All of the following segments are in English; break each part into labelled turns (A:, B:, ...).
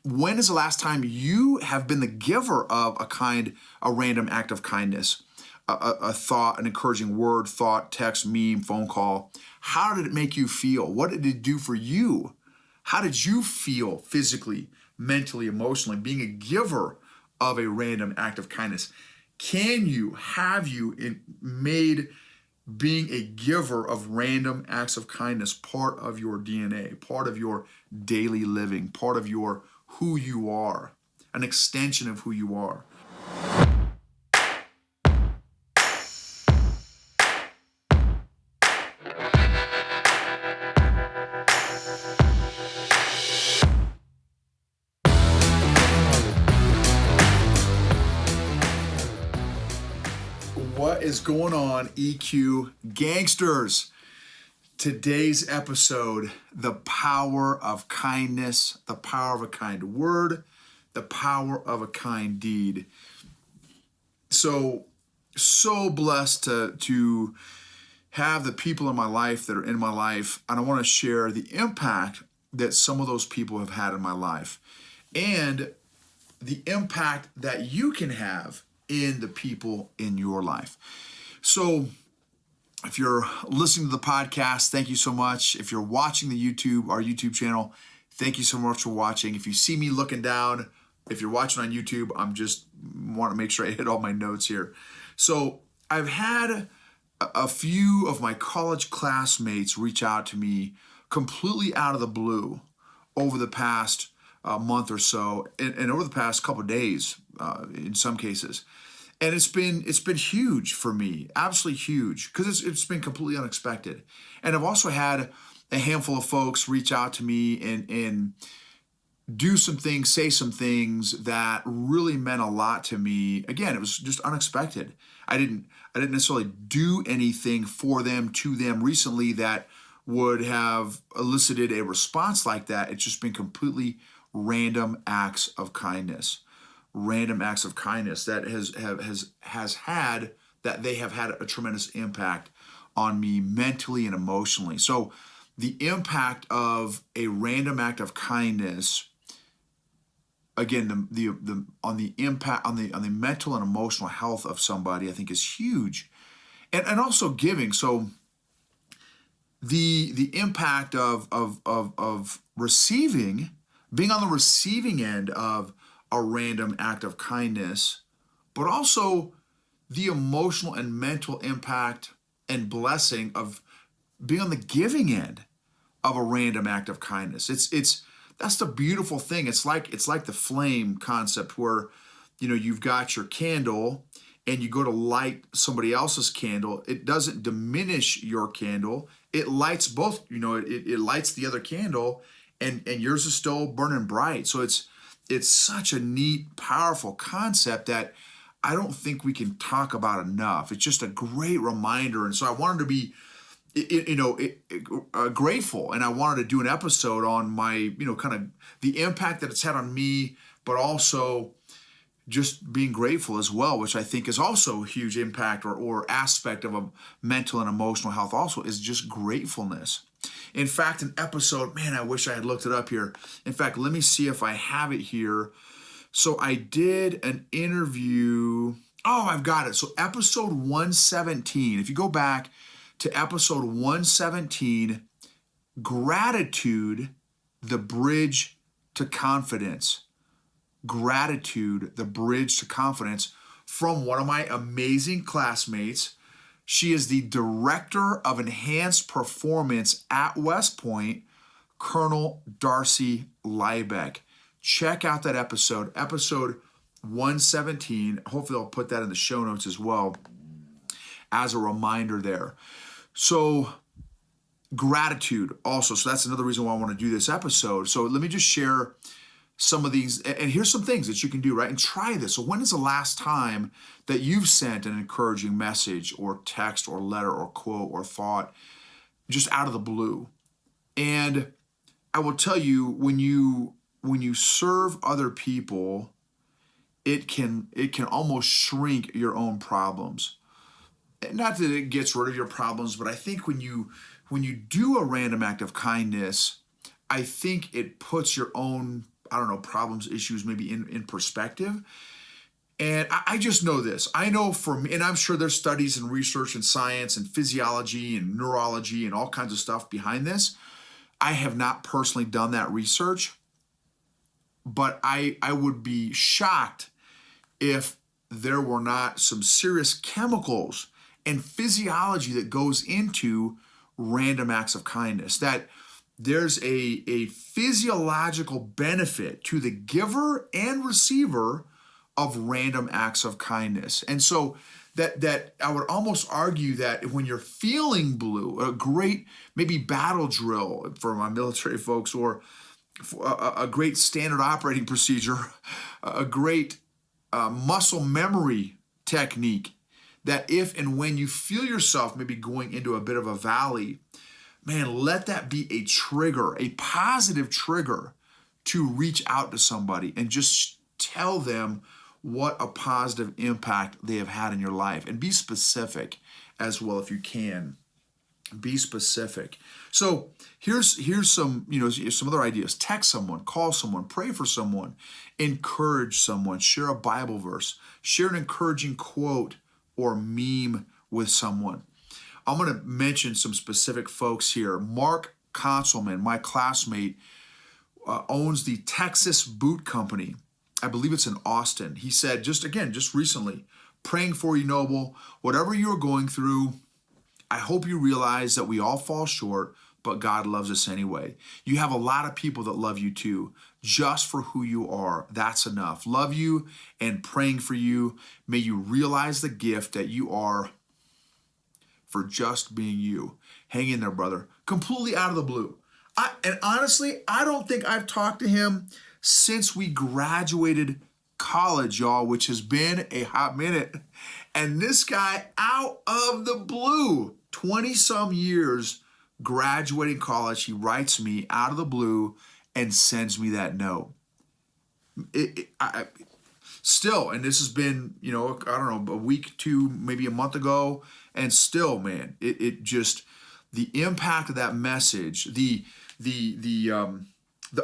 A: when is the last time you have been the giver of a random act of kindness? A thought, an encouraging word, thought, text, meme, phone call. How did it make you feel? What did it do for you? How did you feel physically, mentally, emotionally, being a giver of a random act of kindness? Have you made being a giver of random acts of kindness part of your DNA, part of your daily living, part of your who you are, an extension of who you are? What is going on, EQ gangsters? Today's episode, the power of kindness, the power of a kind word, the power of a kind deed. So blessed to have the people in my life that are in my life, and I want to share the impact that some of those people have had in my life and the impact that you can have in the people in your life. So if you're listening to the podcast, thank you so much. If you're watching our YouTube channel, thank you so much for watching. If you see me looking down, if you're watching on YouTube, I'm just want to make sure I hit all my notes here. So I've had a few of my college classmates reach out to me completely out of the blue over the past month or so, and over the past couple of days, in some cases. And it's been huge for me, absolutely huge, because it's been completely unexpected. And I've also had a handful of folks reach out to me and do some things, say some things that really meant a lot to me. Again, it was just unexpected. I didn't necessarily do anything for them, to them recently that would have elicited a response like that. It's just been completely random acts of kindness. Random acts of kindness that they have had a tremendous impact on me mentally and emotionally. So the impact of a random act of kindness, again, on the mental and emotional health of somebody, I think is huge, and also giving. So the impact of receiving, being on the receiving end of a random act of kindness, but also the emotional and mental impact and blessing of being on the giving end of a random act of kindness. That's the beautiful thing. It's like the flame concept where, you've got your candle and you go to light somebody else's candle. It doesn't diminish your candle. It lights both, it lights the other candle and yours is still burning bright. So it's such a neat, powerful concept that I don't think we can talk about enough. It's just a great reminder. And so I wanted to be, grateful. And I wanted to do an episode on my, kind of the impact that it's had on me, but also just being grateful as well, which I think is also a huge impact or aspect of a mental and emotional health also, is just gratefulness. In fact, an episode, man, I wish I had looked it up here. In fact, let me see if I have it here. So I did an interview. Oh, I've got it. So episode 117, if you go back to episode 117, Gratitude, the Bridge to Confidence. Gratitude, the Bridge to Confidence, from one of my amazing classmates. She is the Director of Enhanced Performance at West Point, Colonel Darcy Liebeck. Check out that episode 117. Hopefully I'll put that in the show notes as well as a reminder there. So gratitude also. So that's another reason why I want to do this episode. So let me just share some of these, and here's some things that you can do, right? And try this. So when is the last time that you've sent an encouraging message or text or letter or quote or thought just out of the blue? And I will tell you, when you serve other people, it can almost shrink your own problems. Not that it gets rid of your problems, but I think when you do a random act of kindness, I think it puts your own problems, issues maybe in perspective. And I just know this. I know for me, and I'm sure there's studies and research and science and physiology and neurology and all kinds of stuff behind this. I have not personally done that research, but I would be shocked if there were not some serious chemicals and physiology that goes into random acts of kindness, that there's a physiological benefit to the giver and receiver of random acts of kindness. And so that I would almost argue that when you're feeling blue, a great maybe battle drill for my military folks, or a great standard operating procedure, a great muscle memory technique, that if and when you feel yourself maybe going into a bit of a valley, man, let that be a trigger, a positive trigger to reach out to somebody and just tell them what a positive impact they have had in your life. And be specific as well if you can. Be specific. So here's some, some other ideas. Text someone, call someone, pray for someone, encourage someone, share a Bible verse, share an encouraging quote or meme with someone. I'm going to mention some specific folks here. Marc, my classmate, owns the Texas Boot Company. I believe it's in Austin. He said, just recently, praying for you, Noble. Whatever you're going through, I hope you realize that we all fall short, but God loves us anyway. You have a lot of people that love you too, just for who you are. That's enough. Love you and praying for you. May you realize the gift that you are for just being you. Hang in there, brother. Completely out of the blue. And honestly, I don't think I've talked to him since we graduated college, y'all, which has been a hot minute. And this guy, out of the blue, 20-some years graduating college, he writes me out of the blue and sends me that note. Still, and this has been, a week, two, maybe a month ago, and still, man, it just, the impact of that message, the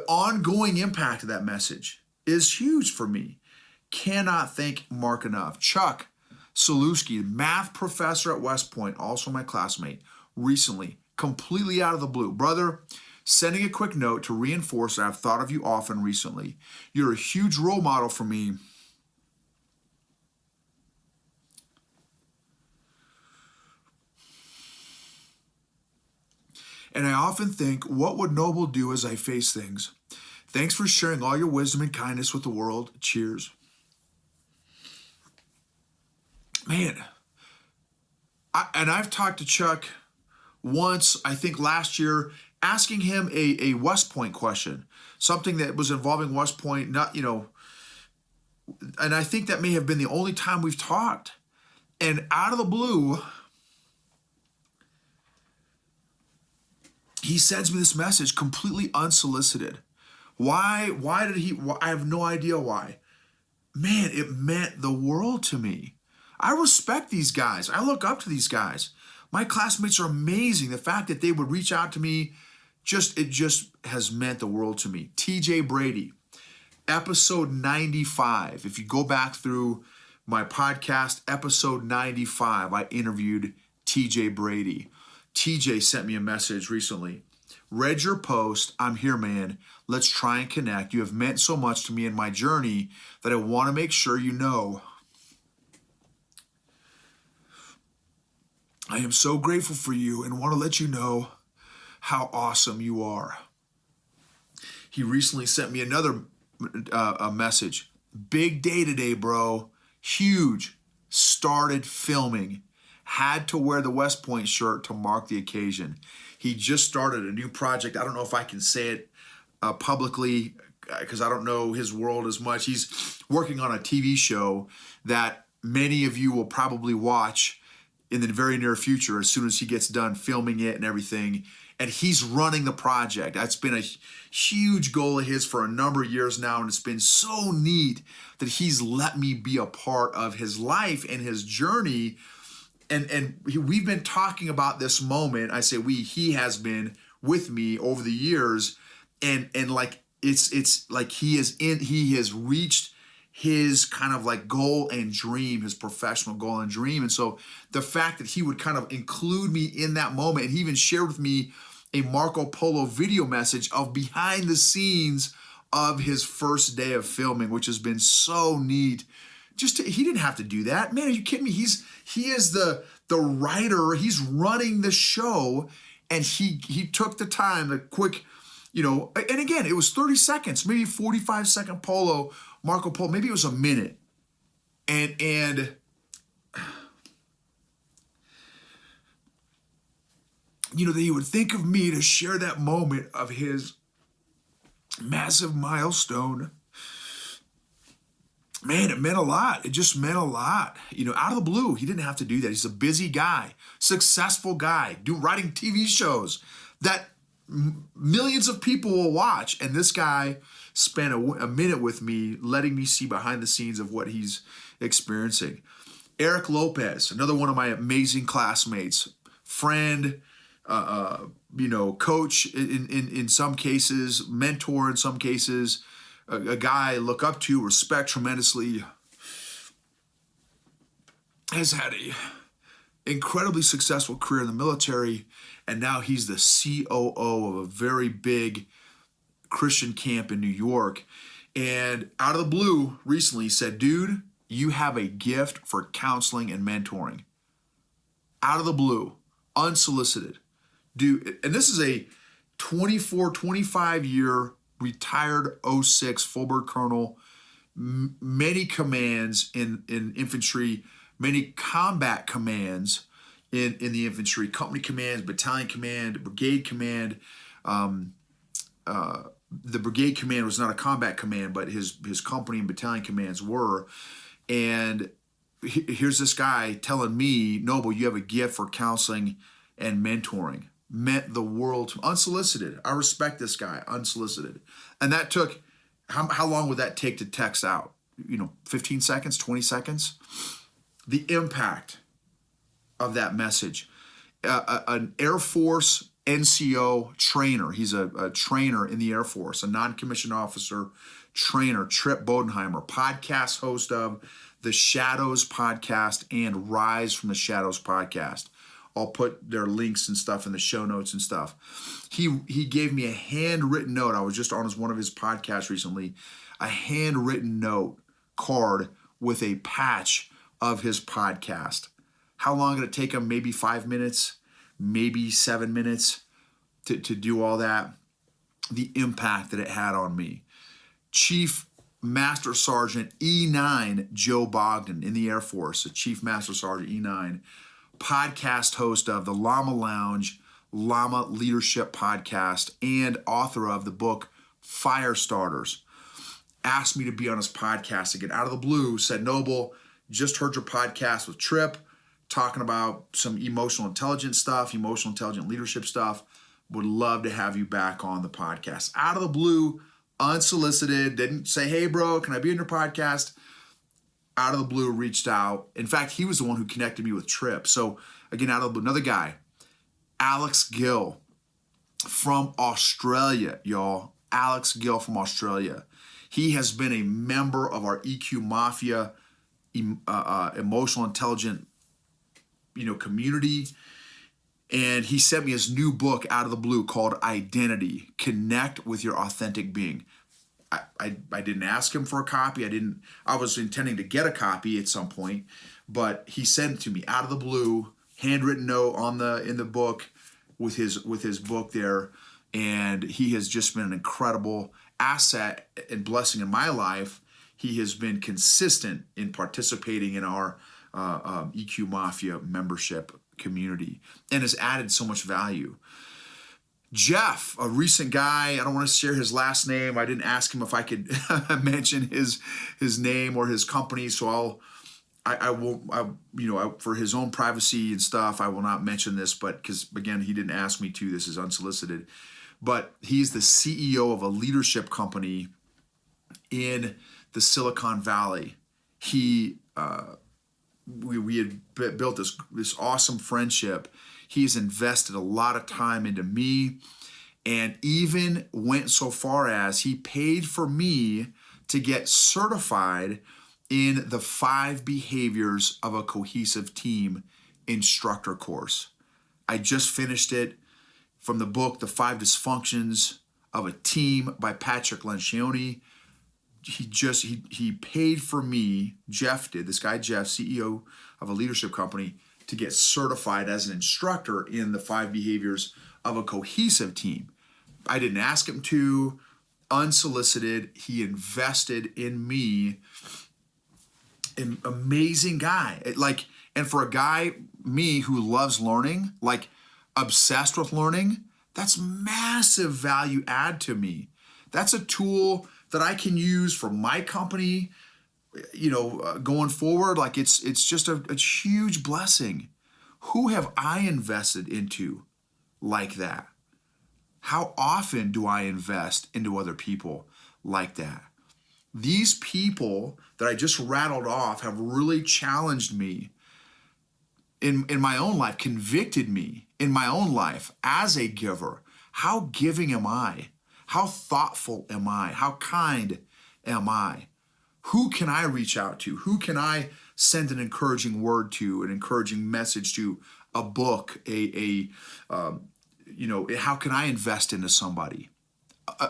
A: ongoing impact of that message is huge for me. Cannot thank Marc enough. Chuck Saluski, math professor at West Point, also my classmate, recently, completely out of the blue. Brother, sending a quick note to reinforce that I've thought of you often recently. You're a huge role model for me. And I often think, what would Noble do as I face things? Thanks for sharing all your wisdom and kindness with the world. Cheers. Man, I've talked to Chuck once, I think last year, asking him a West Point question, something that was involving West Point, and I think that may have been the only time we've talked. And out of the blue, he sends me this message completely unsolicited. Why did he? I have no idea why. Man, it meant the world to me. I respect these guys. I look up to these guys. My classmates are amazing. The fact that they would reach out to me, it just has meant the world to me. TJ Brady, episode 95. If you go back through my podcast, episode 95, I interviewed TJ Brady. TJ sent me a message recently. Read your post. I'm here, man. Let's try and connect. You have meant so much to me in my journey that I want to make sure you know. I am so grateful for you and want to let you know how awesome you are. He recently sent me another a message. Big day today, bro. Huge. Started filming. Had to wear the West Point shirt to mark the occasion. He just started a new project. I don't know if I can say it publicly because I don't know his world as much. He's working on a TV show that many of you will probably watch in the very near future as soon as he gets done filming it and everything. And he's running the project. That's been a huge goal of his for a number of years now, and it's been so neat that he's let me be a part of his life and his journey. And we've been talking about this moment. I say he has been with me over the years. And like it's like he has reached his kind of like goal and dream, his professional goal and dream. And so the fact that he would kind of include me in that moment, and he even shared with me a Marco Polo video message of behind the scenes of his first day of filming, which has been so neat. He didn't have to do that. Man, are you kidding me? He is the writer, he's running the show, and he took the time, the quick, and again, it was 30 seconds, maybe 45-second Marco Polo, maybe it was a minute. And that he would think of me to share that moment of his massive milestone. Man, it meant a lot. It just meant a lot. Out of the blue, he didn't have to do that. He's a busy guy, successful guy, writing TV shows that millions of people will watch. And this guy spent a minute with me, letting me see behind the scenes of what he's experiencing. Eric Lopez, another one of my amazing classmates, friend, coach in some cases, mentor in some cases, a guy I look up to, respect tremendously, has had a incredibly successful career in the military, and now he's the COO of a very big Christian camp in New York. And out of the blue, recently said, dude, you have a gift for counseling and mentoring. Out of the blue, unsolicited. Dude, and this is a 25-year retired 06 full-bird colonel, many commands in infantry, many combat commands in the infantry, company commands, battalion command, brigade command. The brigade command was not a combat command, but his company and battalion commands were. And here's this guy telling me, Noble, you have a gift for counseling and mentoring. Meant the world to unsolicited. I respect this guy, unsolicited. And that took, how long would that take to text out? 15 seconds, 20 seconds? The impact of that message. An Air Force NCO trainer. He's a trainer in the Air Force, a non-commissioned officer trainer, Trip Bodenheimer, podcast host of the Shadows podcast and Rise from the Shadows podcast. I'll put their links and stuff in the show notes and stuff. He gave me a handwritten note. I was just on one of his podcasts recently, a handwritten note card with a patch of his podcast. How long did it take him? Maybe 5 minutes, maybe 7 minutes to do all that. The impact that it had on me. Chief Master Sergeant E9 Joe Bogdan in the Air Force, a Chief Master Sergeant E9, podcast host of the Llama Lounge, Llama Leadership Podcast, and author of the book Fire Starters, asked me to be on his podcast again. Out of the blue, said, Noble, just heard your podcast with Trip, talking about some emotional intelligence stuff, emotional intelligent leadership stuff. Would love to have you back on the podcast. Out of the blue, unsolicited, didn't say, hey, bro, can I be on your podcast? Out of the blue, reached out. In fact, he was the one who connected me with Trip. So again, out of the blue, another guy, Alex Gill from Australia, y'all. Alex Gill from Australia. He has been a member of our EQ Mafia, emotional intelligent, community. And he sent me his new book out of the blue called Identity, Connect with Your Authentic Being. I didn't ask him for a copy. I was intending to get a copy at some point, but he sent it to me out of the blue, handwritten note in the book with his book there. And he has just been an incredible asset and blessing in my life. He has been consistent in participating in our EQ Mafia membership community and has added so much value. Jeff, a recent guy, I don't want to share his last name. I didn't ask him if I could mention his name or his company, so I won't, for his own privacy and stuff, I will not mention this, but because again, he didn't ask me to, this is unsolicited, but he's the CEO of a leadership company in the Silicon Valley. We had built this awesome friendship. He's invested a lot of time into me and even went so far as he paid for me to get certified in the 5 behaviors of a cohesive team instructor course. I just finished it from the book, The 5 Dysfunctions of a Team by Patrick Lencioni. He paid for me, Jeff did, this guy Jeff, CEO of a leadership company, to get certified as an instructor in the 5 behaviors of a cohesive team. I didn't ask him to, unsolicited. He invested in me. An amazing guy. And for a guy, me, who loves learning, like obsessed with learning, that's massive value add to me. That's a tool that I can use for my company, going forward. Like it's just a huge blessing. Who have I invested into like that? How often do I invest into other people like that? These people that I just rattled off have really challenged me in my own life, convicted me in my own life as a giver. How giving am I? How thoughtful am I? How kind am I? Who can I reach out to? Who can I send an encouraging word to, an encouraging message to, a book, how can I invest into somebody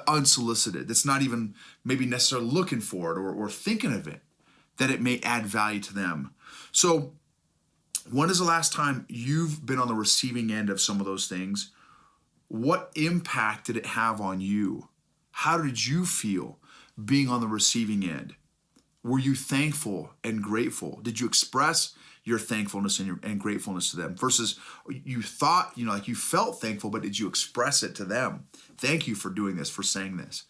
A: unsolicited that's not even maybe necessarily looking for it or thinking of it, that it may add value to them? So when is the last time you've been on the receiving end of some of those things? What impact did it have on you? How did you feel being on the receiving end? Were you thankful and grateful? Did you express your thankfulness and gratefulness to them? Versus you thought, you felt thankful, but did you express it to them? Thank you for doing this, for saying this.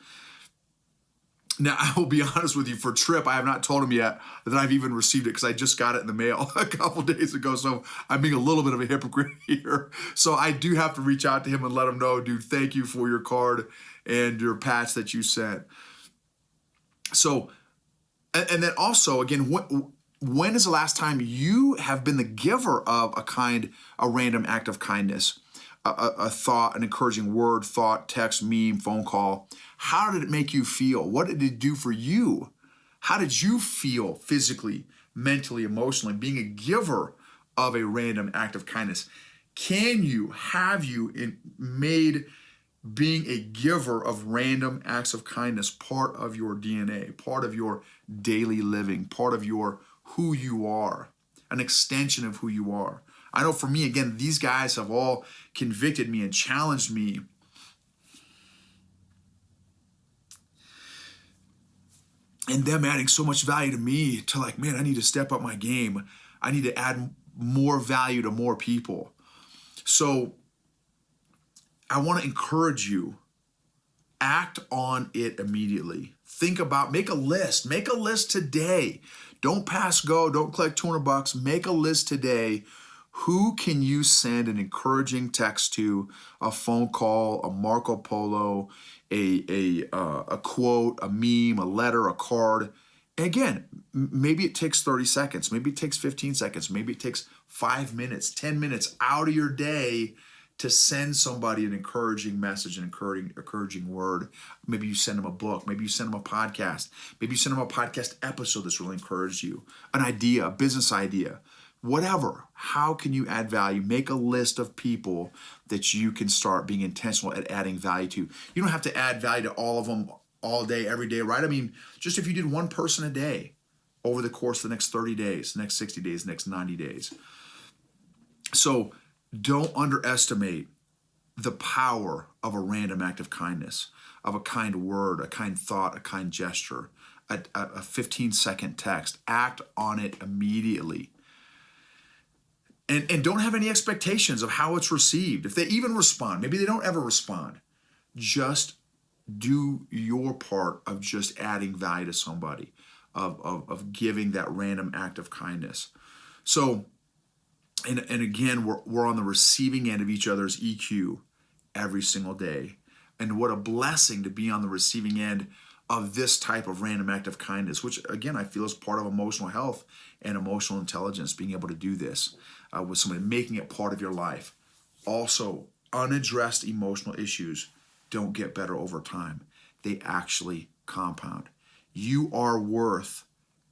A: Now, I will be honest with you, for Trip, I have not told him yet that I've even received it because I just got it in the mail a couple days ago. So I'm being a little bit of a hypocrite here. So I do have to reach out to him and let him know, dude, thank you for your card and your patch that you sent. So, and then also, again, when is the last time you have been the giver of a random act of kindness? A thought, an encouraging word, thought, text, meme, phone call. How did it make you feel? What did it do for you? How did you feel physically, mentally, emotionally, being a giver of a random act of kindness? Have you made being a giver of random acts of kindness part of your DNA, part of your daily living, part of your who you are, an extension of who you are? I know for me, again, these guys have all convicted me and challenged me. And them adding so much value to me to man, I need to step up my game. I need to add more value to more people. So I want to encourage you, act on it immediately. Make a list today. Don't pass go, don't collect $200. Make a list today. Who can you send an encouraging text to, a phone call, a Marco Polo, a quote, a meme, a letter, a card? And again, maybe it takes 30 seconds. Maybe it takes 15 seconds. Maybe it takes 5 minutes, 10 minutes out of your day to send somebody an encouraging message, an encouraging word. Maybe you send them a book. Maybe you send them a podcast. Maybe you send them a podcast episode that's really encouraged you, an idea, a business idea. Whatever, how can you add value? Make a list of people that you can start being intentional at adding value to. You don't have to add value to all of them all day, every day, right? I mean, just if you did one person a day over the course of the next 30 days, the next 60 days, the next 90 days. So don't underestimate the power of a random act of kindness, of a kind word, a kind thought, a kind gesture, a 15-second text. Act on it immediately. And don't have any expectations of how it's received. If they even respond, maybe they don't ever respond. Just do your part of just adding value to somebody, of giving that random act of kindness. So, and again, we're on the receiving end of each other's EQ every single day. And what a blessing to be on the receiving end of this type of random act of kindness, which again, I feel is part of emotional health and emotional intelligence, being able to do this with somebody, making it part of your life. Also, unaddressed emotional issues don't get better over time. They actually compound. You are worth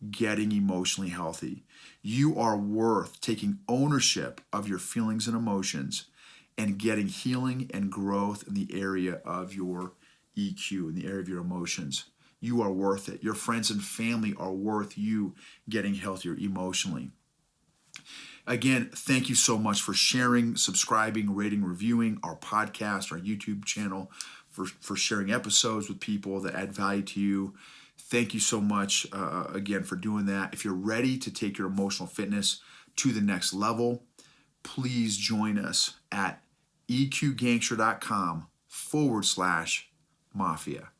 A: getting emotionally healthy. You are worth taking ownership of your feelings and emotions and getting healing and growth in the area of your EQ, in the area of your emotions. You are worth it. Your friends and family are worth you getting healthier emotionally. Again, thank you so much for sharing, subscribing, rating, reviewing our podcast, our YouTube channel, for sharing episodes with people that add value to you. Thank you so much, again, for doing that. If you're ready to take your emotional fitness to the next level, please join us at eqgangster.com/mafia.